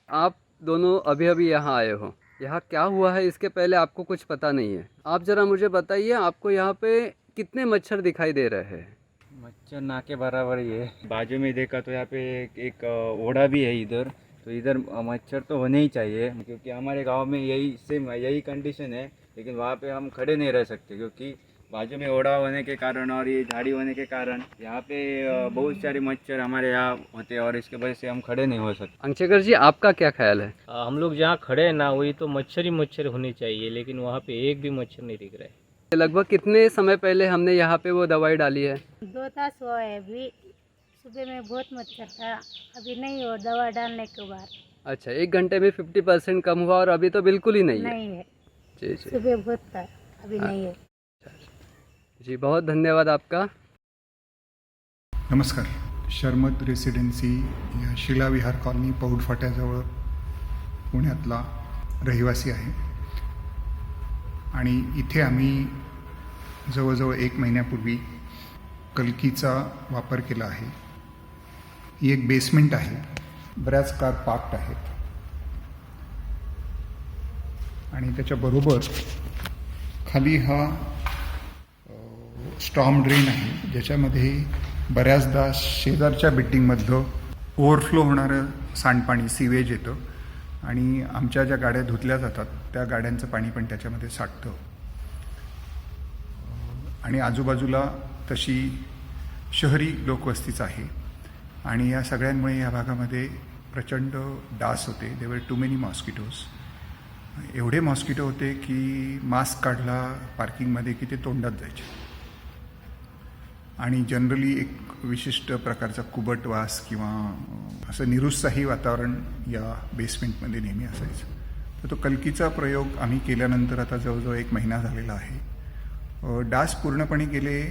आप दोनों अभी अभी यहाँ आए हो, यहाँ क्या हुआ है इसके पहले आपको कुछ पता नहीं है। आप ज़रा मुझे बताइए, आपको यहाँ पे कितने मच्छर दिखाई दे रहे हैं? मच्छर ना के बराबर ही है। बाजू में देखा तो यहाँ पे एक ओढ़ा भी है इधर। तो इधर मच्छर तो होने ही चाहिए, क्योंकि हमारे गांव में यही सेम यही कंडीशन है। लेकिन वहाँ पे हम खड़े नहीं रह सकते, क्योंकि बाजू में ओढ़ा होने के कारण और ये झाड़ी होने के कारण यहाँ पे बहुत सारे मच्छर हमारे यहाँ होते हैं, और इसके वजह से हम खड़े नहीं हो सकते। अंशेखर जी, आपका क्या ख्याल है? हम लोग जहाँ खड़े हैं ना, वही तो मच्छर ही मच्छर होने चाहिए, लेकिन वहाँ पे एक भी मच्छर नहीं दिख रहा है। लगभग कितने समय पहले हमने यहाँ पे वो दवाई डाली है? 2 तास हुआ है। अभी सुबह में बहुत मच्छर था, अभी नहीं हो दवा डालने के बाद। अच्छा, 1 घंटे में 50% कम हुआ और अभी तो बिल्कुल ही नहीं है? नहीं है, जी जी। सुबह बहुत था, अभी नहीं है। जी, बहुत धन्यवाद आपका। नमस्कार. शर्मत रेसिडेन्सी या शिलाविहार कॉलनी पौड फाट्याजवळ पुण्यातला रहिवासी आहे आणि इथे आम्ही जवळजवळ 1 महिन्यापूर्वी कल्कीचा वापर केला आहे. ही एक बेसमेंट आहे, बऱ्याच कार पार्क्ड आहेत आणि त्याच्याबरोबर खाली हा स्टॉर्म ड्रेन आहे, ज्याच्यामध्ये बऱ्याचदा शेजारच्या बिल्डिंगमधलं ओव्हरफ्लो होणारं सांडपाणी सीवेज येतं आणि आमच्या ज्या गाड्या धुतल्या जातात त्या गाड्यांचं पाणी पण त्याच्यामध्ये साठतं आणि आजूबाजूला तशी शहरी लोकवस्तीच आहे आणि या सगळ्यांमुळे या भागामध्ये प्रचंड डास होते. देवर टू मेनी मॉस्किटोज. एवढे मॉस्किटो होते की मास्क काढला पार्किंगमध्ये की ते तोंडात जायचे आणि जनरली एक विशिष्ट प्रकारचा कुबट वास किंवा असं निरुत्साही वातावरण या बेसमेंटमध्ये नेहमी असायचं. तर तो कल्कीचा प्रयोग आम्ही केल्यानंतर आता जवळजवळ 1 महिना झालेला आहे. डास पूर्णपणे गेले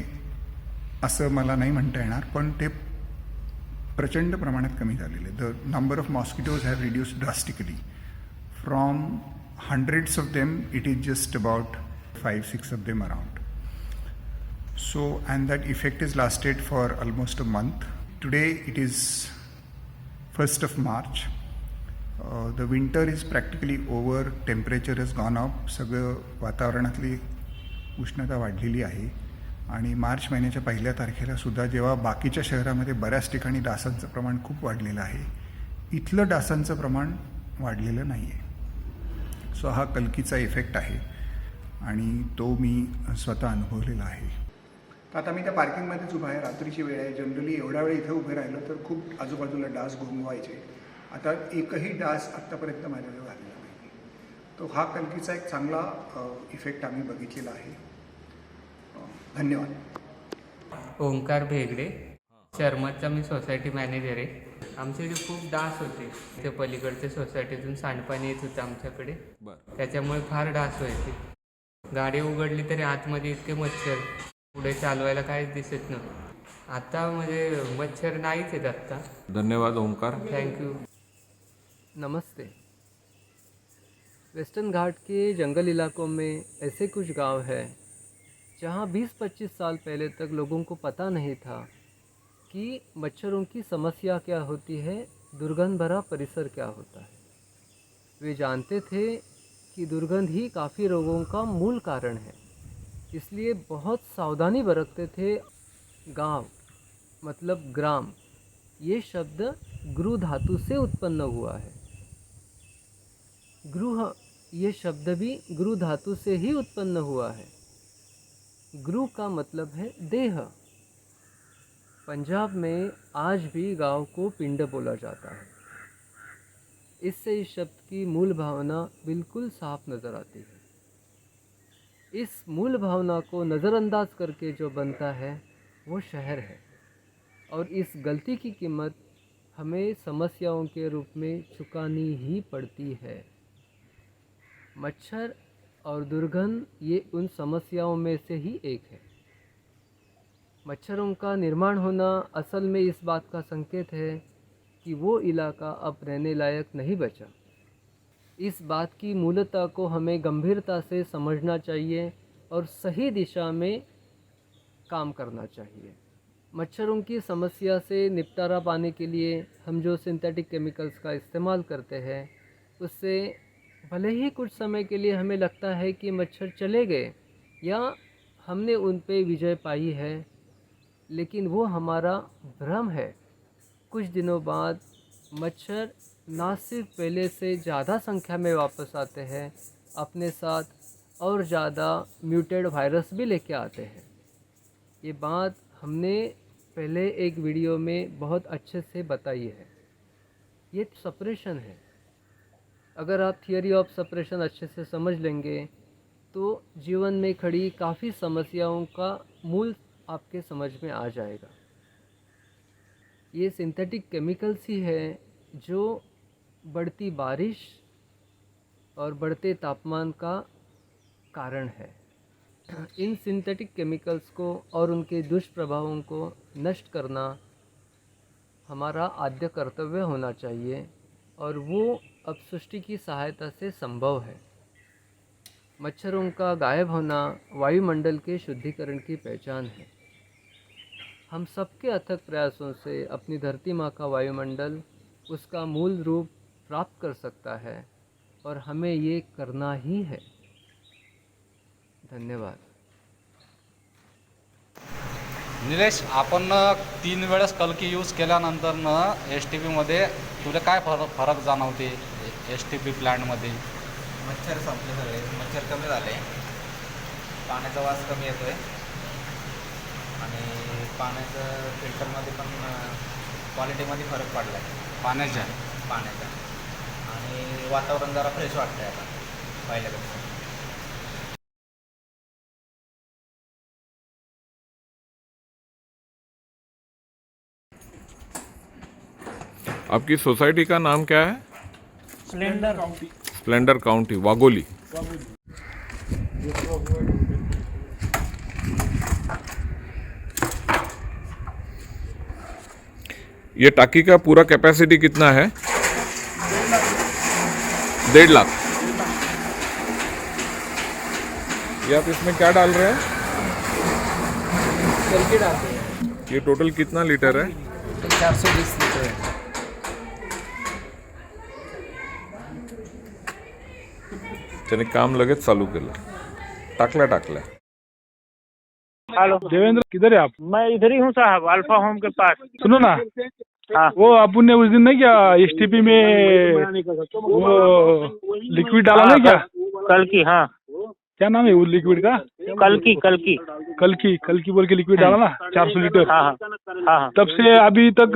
असं मला नाही म्हणता येणार, पण ते प्रचंड प्रमाणात कमी झालेले. The number of mosquitoes have reduced drastically from hundreds of them. It is just about 5-6 of them around. So, and that effect is lasted for almost a month. Today it is 1st of March. The winter is practically over. Temperature has gone up. सगळं वातावरणातली उष्णता वाढलेली आहे आणि मार्च महिन्याच्या पहिल्या तारखेला सुद्धा जेव्हा बाकीच्या शहरामध्ये बऱ्याच ठिकाणी डासांचं प्रमाण खूप वाढलेलं आहे, इथलं डासांचं प्रमाण वाढलेलं नाही आहे. सो हा कल्कीचा इफेक्ट आहे आणि तो मी स्वतः अनुभवलेला आहे. तर आता मी त्या पार्किंगमध्येच उभा आहे. रात्रीची वेळ आहे. जनरली एवढ्या वेळ इथे उभे राहिलं तर खूप आजूबाजूला डास घुमवायचे. आता एकही डास आत्तापर्यंत माझ्याजवळ आलेला नाही. तो हा कल्कीचा एक चांगला इफेक्ट आम्ही बघितलेला आहे. धन्यवाद. ओंकार भेगडे, शर्मतचा मी सोसायटी मॅनेजर आहे. आमच्या इथे खूप डास होते. ते पलीकडच्या सोसायटीतून सांडपाणी येत होतं आमच्याकडे, त्याच्यामुळे फार डास व्हायचे. गाडी उघडली तरी आतमध्ये इतके मच्छर, पुढे चालवायला काहीच दिसत नव्हतं. आता म्हणजे मच्छर नाहीच आहेत आत्ता. धन्यवाद ओंकार. Thank you. नमस्ते। वेस्टर्न घाट के जंगल इलाकों में ऐसे कुछ गांव हैं जहां 20-25 साल पहले तक लोगों को पता नहीं था कि मच्छरों की समस्या क्या होती है, दुर्गंध भरा परिसर क्या होता है। वे जानते थे कि दुर्गंध ही काफ़ी रोगों का मूल कारण है, इसलिए बहुत सावधानी बरतते थे। गांव मतलब ग्राम, ये शब्द गृह धातु से उत्पन्न हुआ है। गृह ये शब्द भी गृह धातु से ही उत्पन्न हुआ है। गृह का मतलब है देह। पंजाब में आज भी गांव को पिंड बोला जाता है। इससे इस शब्द की मूल भावना बिल्कुल साफ नज़र आती है। इस मूल भावना को नज़रअंदाज करके जो बनता है वो शहर है, और इस गलती की कीमत हमें समस्याओं के रूप में चुकानी ही पड़ती है। मच्छर और दुर्गंध ये उन समस्याओं में से ही एक है। मच्छरों का निर्माण होना असल में इस बात का संकेत है कि वो इलाका अब रहने लायक नहीं बचा। इस बात की मूलता को हमें गंभीरता से समझना चाहिए और सही दिशा में काम करना चाहिए। मच्छरों की समस्या से निपटारा पाने के लिए हम जो सिंथेटिक केमिकल्स का इस्तेमाल करते हैं उससे भले ही कुछ समय के लिए हमें लगता है कि मच्छर चले गए या हमने उन पे विजय पाई है, लेकिन वो हमारा भ्रम है। कुछ दिनों बाद मच्छर ना सिर्फ पहले से ज़्यादा संख्या में वापस आते हैं, अपने साथ और ज़्यादा म्यूटेड वायरस भी लेके आते हैं। ये बात हमने पहले एक वीडियो में बहुत अच्छे से बताई है। ये सेपरेशन है। अगर आप थियरी ऑफ सेपरेशन अच्छे से समझ लेंगे तो जीवन में खड़ी काफ़ी समस्याओं का मूल आपके समझ में आ जाएगा। ये सिंथेटिक केमिकल्स ही है जो बढ़ती बारिश और बढ़ते तापमान का कारण है। इन सिंथेटिक केमिकल्स को और उनके दुष्प्रभावों को नष्ट करना हमारा आद्य कर्तव्य होना चाहिए और वो अब सृष्टि की सहायता से संभव है। मच्छरों का गायब होना वायुमंडल के शुद्धिकरण की पहचान है। हम सबके अथक प्रयासों से अपनी धरती माँ का वायुमंडल उसका मूल रूप प्राप्त कर सकता है और हमें ये करना ही है। धन्यवाद। निलेश, आपण 3 वेळेस कलकी यूज केल्यानंतर एस टी पीमध्ये तुला काय फरक जाणवते? एस टी पी प्लॅन्टमध्ये मच्छर संपले, सगळे मच्छर कमी झाले, पाण्याचा वास कमी येतोय आणि पाण्याचं फिल्टरमध्ये पण क्वालिटीमध्ये फरक पडला आहे पाण्याच्या आणि वातावरण जरा फ्रेश वाटतंय आता पहिल्यापेक्षा। आपकी सोसाइटी का नाम क्या है? Splendor county, Wagholi. ये टाकी का पूरा कैपेसिटी कितना है? 1.5 लाख। ये आप इसमें क्या डाल रहे हैं? कलकी डालते हैं। ये टोटल कितना लीटर है? 420 लीटर है। त्याने काम लगेच चालू केलं, टाकल्या। हेलो देवेंद्र, किधर है आप? मैं इधर ही हूँ साहब, अल्फा होम के पास। सुनो ना, हाँ, वो अपन ने उस दिन नहीं क्या एसटीपी में वो लिक्विड डाला नहीं क्या? कल की, हाँ क्या नाम है वो लिक्विड का? कल की बोल के लिक्विड डाला ना 400 लीटर। हाँ। तब से अभी तक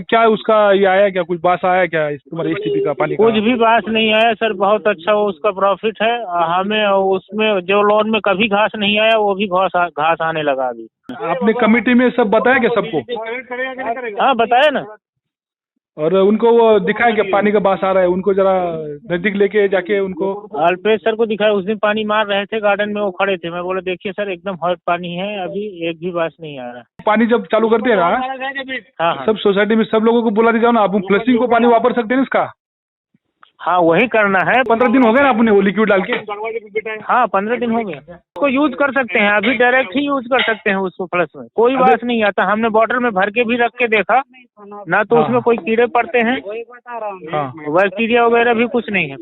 क्या उसका ये आया क्या, कुछ बास आया क्या तुम्हारे एसटीपी का पानी का? कुछ भी बात नहीं आया सर, बहुत अच्छा वो उसका प्रॉफिट है हमें। उसमें जो लॉन में कभी घास नहीं आया वो भी घास आने लगा अभी। आपने कमेटी में सब बताया क्या सबको? हाँ बताया ना। और उनको वो दिखाया क्या पानी का बास आ रहा है? उनको जरा नजदीक लेके जाके उनको अल्पेश सर को दिखाया। उस दिन पानी मार रहे थे, गार्डन में वो खड़े थे। मैं बोला देखिए सर एकदम हॉट पानी है, अभी एक भी बास नहीं आ रहा। पानी जब चालू करते हैं ना, हाँ सब सोसाइटी में सब लोगों को बुला दी जाओ ना, आप फ्लशिंग को पानी वापर सकते हैं इसका। हाँ वही करना है। 15 दिन हो गए ना आपने वो लिक्विड डाल के? हाँ 15 दिन हो गए। उसको यूज कर सकते हैं, अभी डायरेक्ट ही यूज कर सकते हैं उसको फ्लश में, कोई बात नहीं आता। हमने बॉटल में भर के भी रख के देखा ना, तो उसमें कोई कीड़े पड़ते हैं, बैक्टीरिया वगैरह भी कुछ नहीं है।